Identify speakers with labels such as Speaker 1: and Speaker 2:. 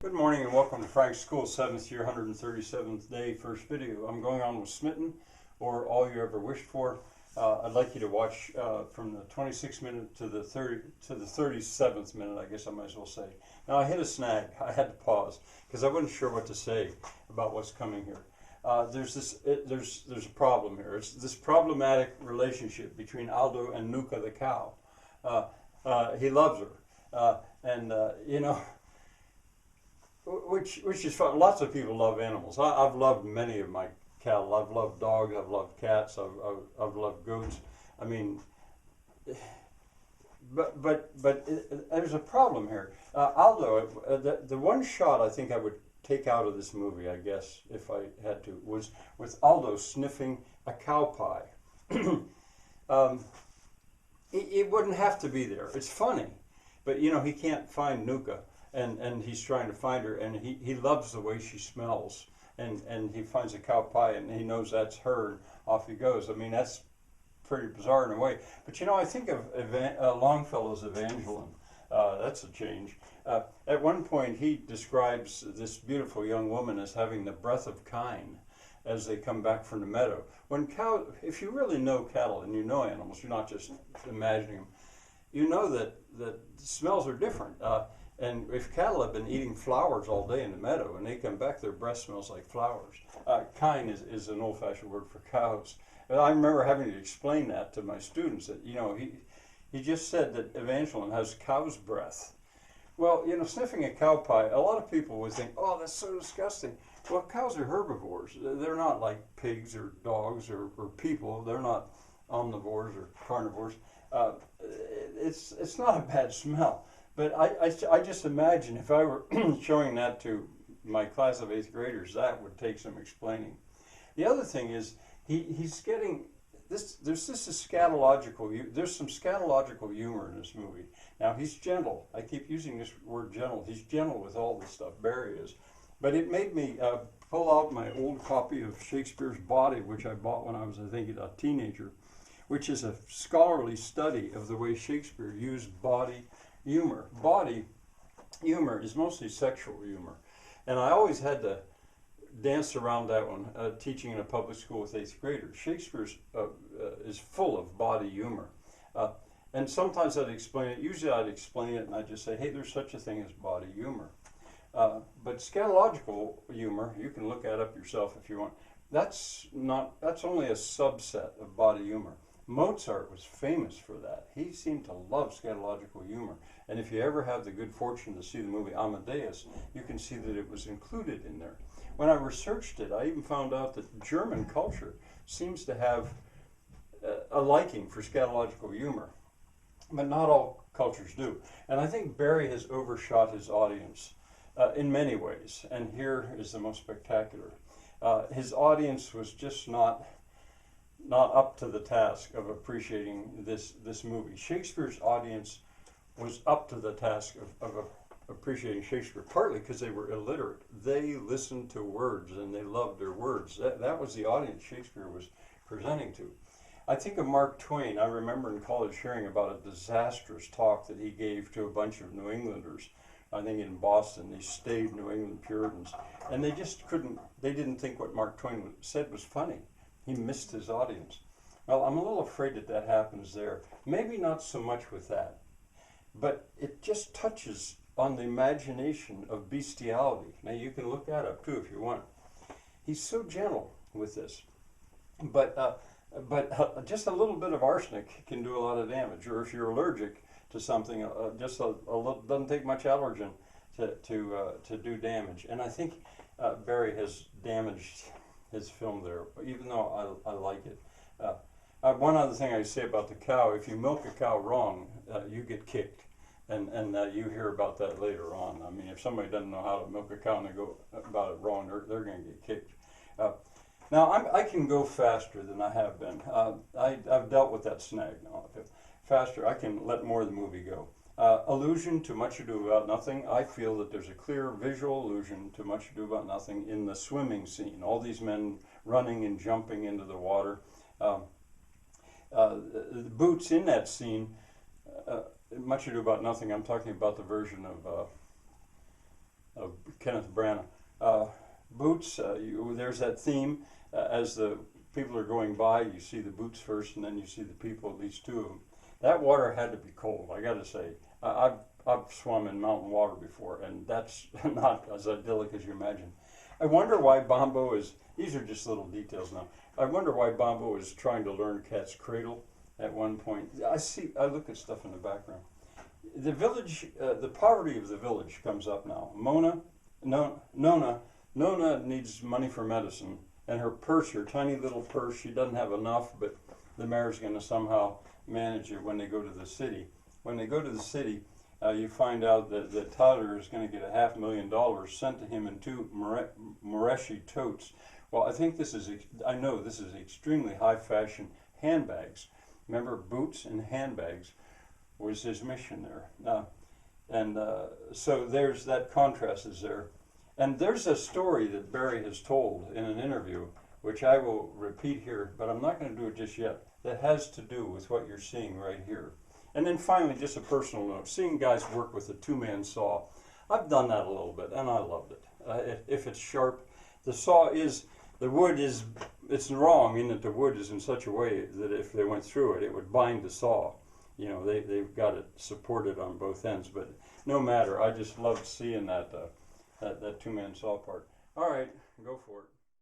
Speaker 1: Good morning and welcome to Frank's School, 7th year, 137th day, first video. I'm going on with Smitten, or All You Ever Wished For. I'd like you to watch from the 26th minute to the 37th minute, I guess I might as well say. Now I hit a snag. I had to pause because I wasn't sure what to say about what's coming here. There's a problem here. It's this problematic relationship between Aldo and Nuka the cow. He loves her, which is fun. Lots of people love animals. I've loved many of my cattle. I've loved dogs. I've loved cats. I've loved goats. I mean, but there's a problem here. Aldo, the one shot I think I would take out of this movie, I guess, if I had to, was with Aldo sniffing a cow pie. It wouldn't have to be there. It's funny, but he can't find Nuka. And he's trying to find her, and he loves the way she smells, and he finds a cow pie, and he knows that's her, and off he goes. I mean, that's pretty bizarre in a way. But I think of Longfellow's Evangeline. That's a change. At one point, he describes this beautiful young woman as having the breath of kine as they come back from the meadow. If you really know cattle and you know animals, you're not just imagining them, you know that smells are different. And if cattle have been eating flowers all day in the meadow and they come back, their breath smells like flowers. Kine is an old-fashioned word for cows. And I remember having to explain that to my students that, he just said that Evangeline has cow's breath. Well, sniffing a cow pie, a lot of people would think, oh, that's so disgusting. Well, cows are herbivores. They're not like pigs or dogs or people. They're not omnivores or carnivores. It's not a bad smell. But I just imagine if I were showing that to my class of 8th graders, that would take some explaining. The other thing is he's getting this. There's some scatological humor in this movie. Now he's gentle. I keep using this word gentle. He's gentle with all this stuff. Barry is, but it made me pull out my old copy of Shakespeare's Body, which I bought when I was, I think, a teenager, which is a scholarly study of the way Shakespeare used body humor. Body humor is mostly sexual humor, and I always had to dance around that one, teaching in a public school with 8th graders. Shakespeare is full of body humor, and sometimes I'd explain it. Usually I'd explain it and I'd just say, hey, there's such a thing as body humor. But scatological humor, you can look that up yourself if you want. That's only a subset of body humor. Mozart was famous for that. He seemed to love scatological humor. And if you ever have the good fortune to see the movie Amadeus, you can see that it was included in there. When I researched it, I even found out that German culture seems to have a liking for scatological humor. But not all cultures do. And I think Barry has overshot his audience in many ways. And here is the most spectacular. His audience was just not up to the task of appreciating this movie. Shakespeare's audience was up to the task of appreciating Shakespeare, partly because they were illiterate. They listened to words and they loved their words. That was the audience Shakespeare was presenting to. I think of Mark Twain. I remember in college hearing about a disastrous talk that he gave to a bunch of New Englanders, I think in Boston, these staid New England Puritans, and they didn't think what Mark Twain said was funny. He missed his audience. Well, I'm a little afraid that happens there. Maybe not so much with that, but it just touches on the imagination of bestiality. Now, you can look that up too if you want. He's so gentle with this, but just a little bit of arsenic can do a lot of damage. Or if you're allergic to something, just a little, doesn't take much allergen to do damage. And I think Barry has damaged his film there, even though I like it. One other thing I say about the cow: if you milk a cow wrong, you get kicked. And you hear about that later on. I mean, if somebody doesn't know how to milk a cow and they go about it wrong, they're going to get kicked. Now, I can go faster than I have been. I've dealt with that snag now. Faster, I can let more of the movie go. Allusion to Much Ado About Nothing. I feel that there's a clear visual allusion to Much Ado About Nothing in the swimming scene. All these men running and jumping into the water. The boots in that scene, Much Ado About Nothing, I'm talking about the version of Kenneth Branagh. Boots, there's that theme. As the people are going by, you see the boots first, and then you see the people, at least two of them. That water had to be cold, I got to say. I've swum in mountain water before, and that's not as idyllic as you imagine. I wonder why Bombo is, these are just little details now. I wonder why Bombo is trying to learn cat's cradle at one point. I look at stuff in the background. The village, the poverty of the village comes up now. Nona needs money for medicine, and her purse, her tiny little purse, she doesn't have enough, but the mayor's going to somehow manage it when they go to the city. When they go to the city, you find out that Tyler is going to get $500,000 sent to him in two Moreshi totes. Well, I know this is extremely high fashion handbags. Remember, boots and handbags was his mission there. So there's that contrast is there. And there's a story that Barry has told in an interview, which I will repeat here, but I'm not going to do it just yet, that has to do with what you're seeing right here. And then finally, just a personal note, seeing guys work with a two-man saw. I've done that a little bit, and I loved it. If it's sharp, the wood is, it's wrong in that the wood is in such a way that if they went through it, it would bind the saw. You know, they've got it supported on both ends, but no matter, I just loved seeing that two-man saw part. All right, go for it.